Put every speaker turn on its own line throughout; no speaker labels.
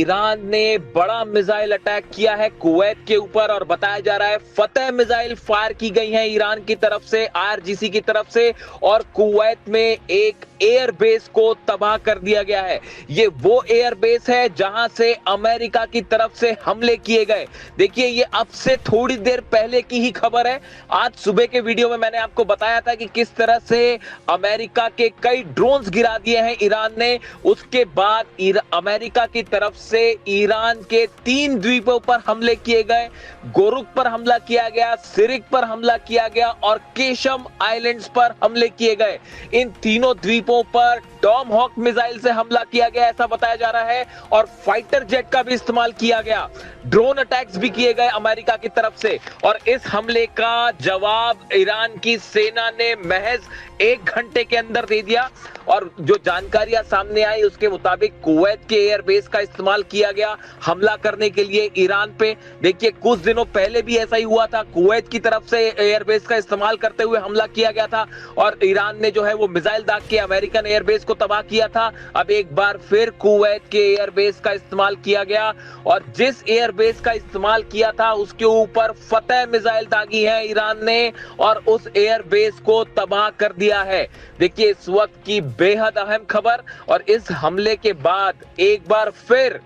Iran ने बड़ा missile attack किया है कुवैत के ऊपर और बताया जा रहा है फतेह मिसाइल फायर की गई है ईरान की तरफ से, आईआरजीसी की तरफ से, और कुवैत में एक एयरबेस को तबाह कर दिया गया है। ये वो एयरबेस है जहां से अमेरिका की तरफ से हमले किए गए। देखिए, ये अब से थोड़ी देर पहले की ही खबर है। आज सुबह के वीडियो में मैंने आपको बताया था कि किस तरह से अमेरिका के कई ड्रोन्स गिरा दिए हैं ईरान ने। उसके बाद अमेरिका की तरफ से ईरान के 3 द्वीपों पर हमले किए गए। गोरुक पर हमला किया गया, सिरिक पर हमला किया गया और केशम आइलैंड्स पर हमले किए गए। इन तीनों द्वीपों पर टॉम हॉक मिसाइल से हमला किया गया, ऐसा बताया जा रहा है, और फाइटर जेट का भी इस्तेमाल किया गया। ड्रोन अटैक्स भी किए गए अमेरिका की तरफ से, और इस हमले का जवाब ईरान की सेना ने महज 1 घंटे के अंदर दे दिया। और जो जानकारियां सामने आई उसके मुताबिक कुवैत के एयरबेस का इस्तेमाल किया गया हमला करने के लिए ईरान पे। देखिए, कुछ दिनों पहले भी ऐसा ही हुआ था, कुवैत की तरफ से एयरबेस का इस्तेमाल करते हुए हमला किया गया था और ईरान ने जो है वो मिसाइल दाग के अमेरिकन एयरबेस को तबाह किया था। अब एक बार फिर कुवैत के एयरबेस का इस्तेमाल किया गया और जिस एयरबेस का इस्तेमाल किया था उसके ऊपर फतेह मिसाइल दागी है ईरान ने और उस एयरबेस को तबाह कर दिया है। देखिए, इस वक्त की बेहद अहम खबर, और इस हमले के बाद एक बार फिर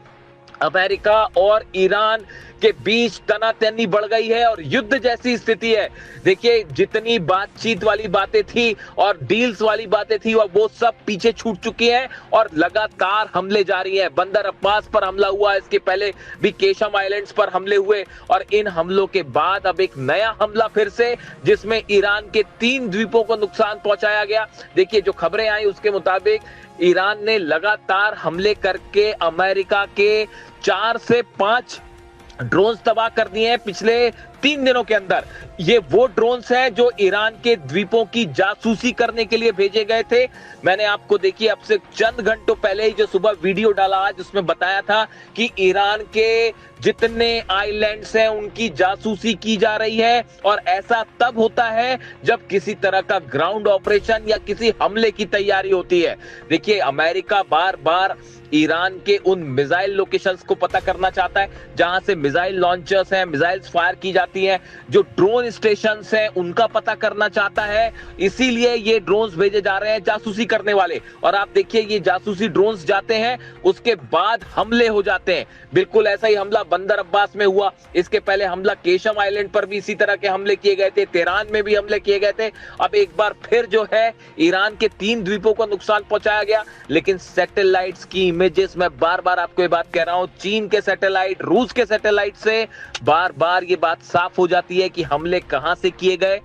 अमेरिका और ईरान के बीच तनातनी बढ़ गई है और युद्ध जैसी स्थिति है। देखिए, जितनी बातचीत वाली बातें थी और डील्स वाली बातें थी वो सब पीछे छूट चुकी हैं और लगातार हमले जारी हैं। बंदर अब्बास पर हमला हुआ, इसके पहले भी केशम आइलैंड्स पर हमले हुए और इन हमलों के बाद अब एक नया हमला फिर से, जिसमें ईरान के 3 द्वीपों को नुकसान पहुंचाया गया। देखिए, जो खबरें आई उसके मुताबिक ईरान ने लगातार हमले करके अमेरिका के 4 से 5 ड्रोन्स तबाह कर दिए हैं पिछले 3 दिनों के अंदर। ये वो ड्रोन्स हैं जो ईरान के द्वीपों की जासूसी करने के लिए भेजे गए थे। मैंने आपको देखिए अब से चंद घंटों पहले ही जो सुबह वीडियो डाला आज उसमें बताया था कि ईरान के जितने आइलैंड्स हैं उनकी जासूसी की जा रही है और ऐसा तब होता है जब किसी तरह का ग्राउंड ऑपरेशन या किसी हमले की तैयारी होती है। देखिए, अमेरिका बार बार ईरान के उन मिसाइल लोकेशंस को पता करना चाहता है जहां से मिसाइल लॉन्चर्स हैं, मिसाइल्स फायर की जाती हैं, जो ड्रोन स्टेशंस हैं उनका पता करना चाहता है। इसीलिए ये ड्रोन्स भेजे जा रहे हैं जासूसी करने वाले। और आप देखिए, ये जासूसी ड्रोन्स जाते हैं, उसके बाद हमले हो जाते हैं। बिल्कुल ऐसा ही हमला बंदर अब्बास में हुआ। इसके पहले हमला केशम आइलैंड पर भी इसी तरह के हमले किए गए थे, तेहरान में भी हमले किए गए थे। अब एक बार फिर जो है ईरान के 3 द्वीपों को नुकसान पहुंचाया गया। लेकिन सैटेलाइट्स की इमेजेस, मैं बार बार आपको ये बात कह रहा हूं, चीन के सैटेलाइट, रूस के सैटेलाइट से बार बार ये बात साफ हो जाती है कि हमले कहां से किए गए।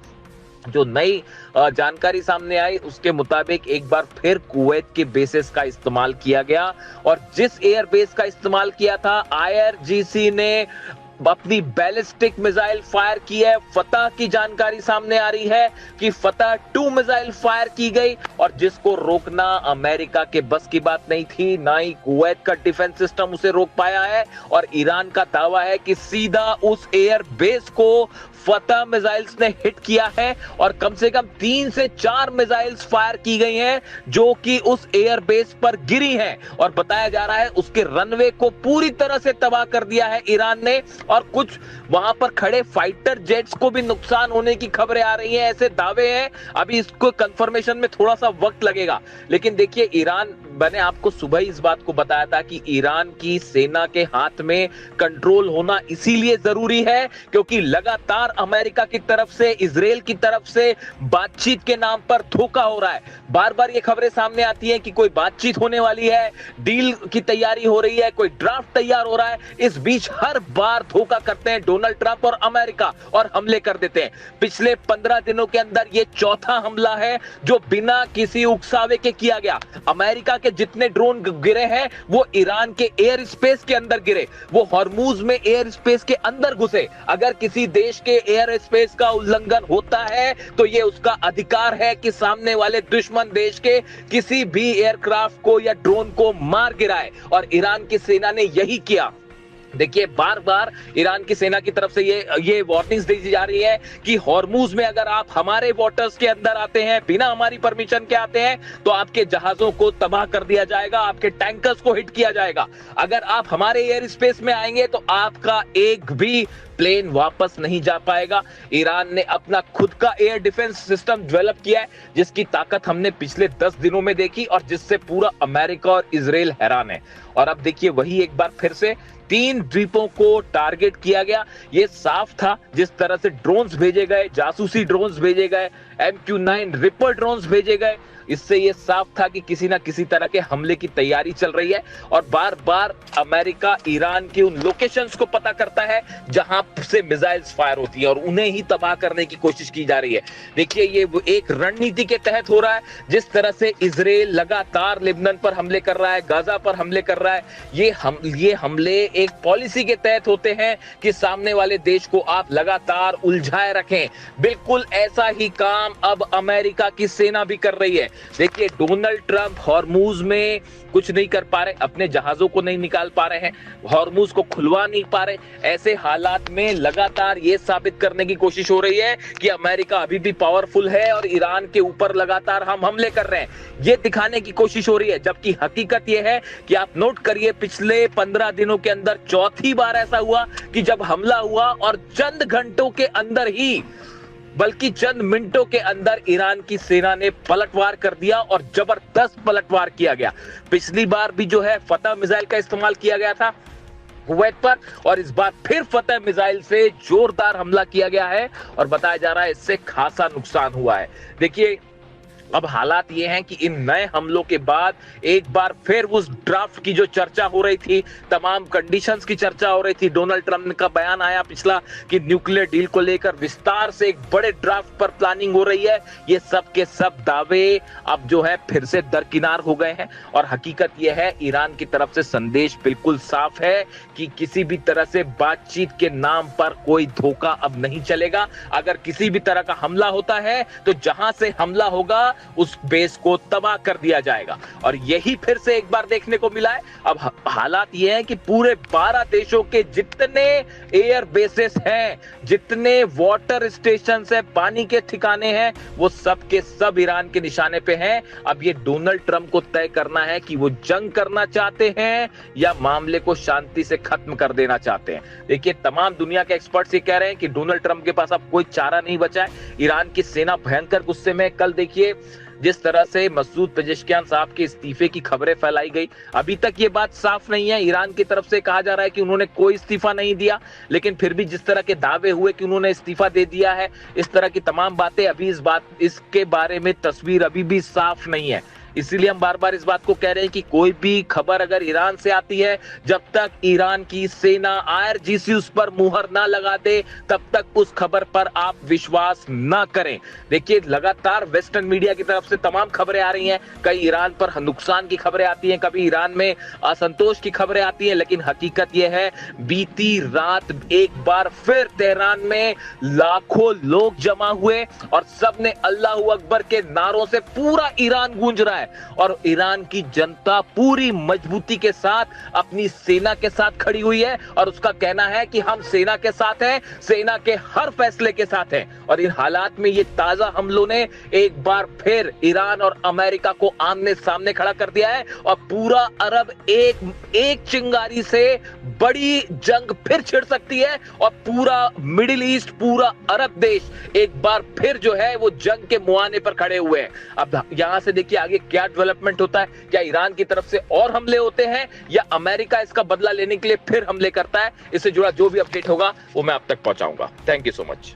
जो नई जानकारी सामने आई उसके मुताबिक एक बार फिर कुवैत के बेसेस का इस्तेमाल किया गया और जिस एयरबेस का इस्तेमाल किया था आईआरजीसी ने अपनी बैलिस्टिक मिसाइल फायर की है। फतह की जानकारी सामने आ रही है कि फतह 2 मिसाइल फायर की गई और जिसको रोकना अमेरिका के बस की बात नहीं थी, ना ही कुवैत का डिफेंस सिस्टम उसे रोक पाया है। और ईरान का दावा है कि सीधा उस एयर बेस को फतह मिसाइल्स ने हिट किया है और कम से कम 3 से 4 मिसाइल्स फायर की गई हैं जो कि उस एयर बेस पर गिरी हैं और बताया जा रहा है उसके रनवे को पूरी तरह से तबाह कर दिया है ईरान ने। और कुछ वहां पर खड़े फाइटर जेट्स को भी नुकसान होने की खबरें आ रही हैं, ऐसे दावे हैं। अभी इसको कंफर्मेशन में थोड़ा सा वक्त लगेगा। लेकिन देखिए, ईरान, मैंने आपको सुबह ही इस बात को बताया था कि ईरान की सेना के हाथ में कंट्रोल होना इसीलिए जरूरी है क्योंकि लगातार अमेरिका की तरफ से, इजराइल की तरफ से बातचीत के नाम पर धोखा हो रहा है। बार बार ये खबरें सामने आती हैं कि कोई बातचीत होने वाली है, डील की तैयारी हो रही है, कोई ड्राफ्ट तैयार हो रहा है। इस बीच हर बार धोखा करते हैं डोनाल्ड ट्रंप और अमेरिका और हमले कर देते हैं। पिछले 15 दिनों के अंदर ये चौथा हमला है जो बिना किसी उकसावे के किया गया। अमेरिका के जितने ड्रोन गिरे हैं वो ईरान के एयर स्पेस के अंदर गिरे, वो हॉर्मूज में एयर स्पेस के अंदर घुसे। अगर किसी देश के एयर स्पेस का उल्लंघन होता है तो यह उसका अधिकार है कि सामने वाले दुश्मन देश के किसी भी एयरक्राफ्ट को या ड्रोन को मार गिराए और ईरान की सेना ने यही किया। देखिए बार बार ईरान की सेना की तरफ से ये वार्निंग्स दी जा रही है कि हॉर्मूज में अगर आप हमारे वाटर्स के अंदर आते हैं, बिना हमारी परमिशन के आते हैं, तो आपके जहाजों को तबाह कर दिया जाएगा, आपके टैंकर्स को हिट किया जाएगा। अगर आप हमारे एयर स्पेस में आएंगे तो आपका एक भी प्लेन वापस नहीं जा पाएगा। ईरान ने अपना खुद का एयर डिफेंस सिस्टम डेवलप किया है, जिसकी ताकत हमने पिछले 10 दिनों में देखी और जिससे पूरा अमेरिका और इजराइल हैरान है। और अब देखिए वही एक बार फिर से 3 द्वीपों को टारगेट किया गया। ये साफ था, जिस तरह से ड्रोन्स भेजे गए, जासूसी ड्रोन्स भेजे गए, MQ-9 रिपर ड्रोन्स भेजे गए, इससे ये साफ था कि किसी ना किसी तरह के हमले की तैयारी चल रही है। और बार बार अमेरिका ईरान के उन लोकेशंस को पता करता है जहां से मिसाइल्स फायर होती है और उन्हें ही तबाह करने की कोशिश की जा रही है। देखिए ये एक रणनीति के तहत हो रहा है। जिस तरह से इजराइल लगातार लेबनान पर हमले कर रहा है, गाजा पर हमले कर रहा है, ये हमले एक पॉलिसी के तहत होते हैं कि सामने वाले देश को आप लगातार उलझाए रखें। बिल्कुल ऐसा ही काम अब अमेरिका की सेना भी कर रही है। देखिए डोनाल्ड ट्रंप हॉर्मूज में कुछ नहीं कर पा रहे, अपने जहाजों को नहीं निकाल पा रहे हैं, हॉर्मूज को खुलवा नहीं पा रहे। ऐसे हालात में लगातार ये साबित करने की कोशिश हो रही है कि अमेरिका अभी भी पावरफुल है और ईरान के ऊपर लगातार हम हमले कर रहे हैं, ये दिखाने की कोशिश हो रही है। जबकि हकीकत ये है कि आप नोट करिए, पिछले 15 दिनों के अंदर चौथी बार ऐसा हुआ कि जब हमला हुआ और चंद घंटों के अंदर ही, बल्कि चंद मिनटों के अंदर ईरान की सेना ने पलटवार कर दिया और जबरदस्त पलटवार किया गया। पिछली बार भी जो है फतह मिसाइल का इस्तेमाल किया गया था कुवैत पर, और इस बार फिर फतह मिसाइल से जोरदार हमला किया गया है और बताया जा रहा है इससे खासा नुकसान हुआ है। देखिए अब हालात ये हैं कि इन नए हमलों के बाद एक बार फिर उस ड्राफ्ट की जो चर्चा हो रही थी, तमाम कंडीशंस की चर्चा हो रही थी, डोनाल्ड ट्रंप का बयान आया पिछला कि न्यूक्लियर डील को लेकर विस्तार से एक बड़े ड्राफ्ट पर प्लानिंग हो रही है। ये सब के सब दावे अब जो है फिर से दरकिनार हो गए हैं और हकीकत ये है ईरान की तरफ से संदेश बिल्कुल साफ है कि किसी भी तरह से बातचीत के नाम पर कोई धोखा अब नहीं चलेगा। अगर किसी भी तरह का हमला होता है तो जहां से हमला होगा उस बेस को तबाह कर दिया जाएगा। और यही फिर से एक बार देखने को मिला है। अब हालात ये हैं कि पूरे 12 देशों के जितने एयर बेसेस हैं, जितने वाटर स्टेशन है, पानी के ठिकाने हैं, वो सब के सब ईरान के निशाने पे हैं। अब ये डोनाल्ड ट्रंप को तय करना है कि वो जंग करना चाहते हैं या मामले को शांति से खत्म कर देना चाहते हैं। देखिए तमाम दुनिया के एक्सपर्ट्स ये कह रहे हैं कि डोनाल्ड ट्रंप के पास अब कोई चारा नहीं बचा है। ईरान की सेना भयंकर गुस्से में। कल देखिए जिस तरह से मसूद पेजेश्कियान साहब के इस्तीफे की खबरें फैलाई गई, अभी तक ये बात साफ नहीं है। ईरान की तरफ से कहा जा रहा है कि उन्होंने कोई इस्तीफा नहीं दिया, लेकिन फिर भी जिस तरह के दावे हुए कि उन्होंने इस्तीफा दे दिया है, इस तरह की तमाम बातें, अभी इसके बारे में तस्वीर अभी भी साफ नहीं है। इसीलिए हम बार बार इस बात को कह रहे हैं कि कोई भी खबर अगर ईरान से आती है, जब तक ईरान की सेना IRGC उस पर मुहर ना लगा दे, तब तक उस खबर पर आप विश्वास ना करें। देखिए लगातार वेस्टर्न मीडिया की तरफ से तमाम खबरें आ रही हैं, कई ईरान पर नुकसान की खबरें आती हैं, कभी ईरान में असंतोष की खबरें आती हैं, लेकिन हकीकत यह है बीती रात एक बार फिर तेहरान में लाखों लोग जमा हुए और सबने अल्लाह अकबर के नारों से पूरा ईरान गूंज रहा है और ईरान की जनता पूरी मजबूती के साथ अपनी सेना के साथ खड़ी हुई है और उसका कहना है कि हम सेना के साथ हैं, सेना के हर फैसले के साथ हैं। और इन हालात में ये ताजा हमलों ने एक बार फिर ईरान और अमेरिका को आमने सामने खड़ा कर दिया है और पूरा अरब एक चिंगारी से बड़ी जंग फिर छिड़ सकती है और पूरा मिडिल ईस्ट, पूरा अरब देश एक बार फिर जो है वो जंग के मुहाने पर खड़े हुए हैं। अब यहां से देखिए आगे क्या डेवलपमेंट होता है, क्या ईरान की तरफ से और हमले होते हैं या अमेरिका इसका बदला लेने के लिए फिर हमले करता है। इससे जुड़ा जो भी अपडेट होगा वो मैं आप तक पहुंचाऊंगा। Thank you so much.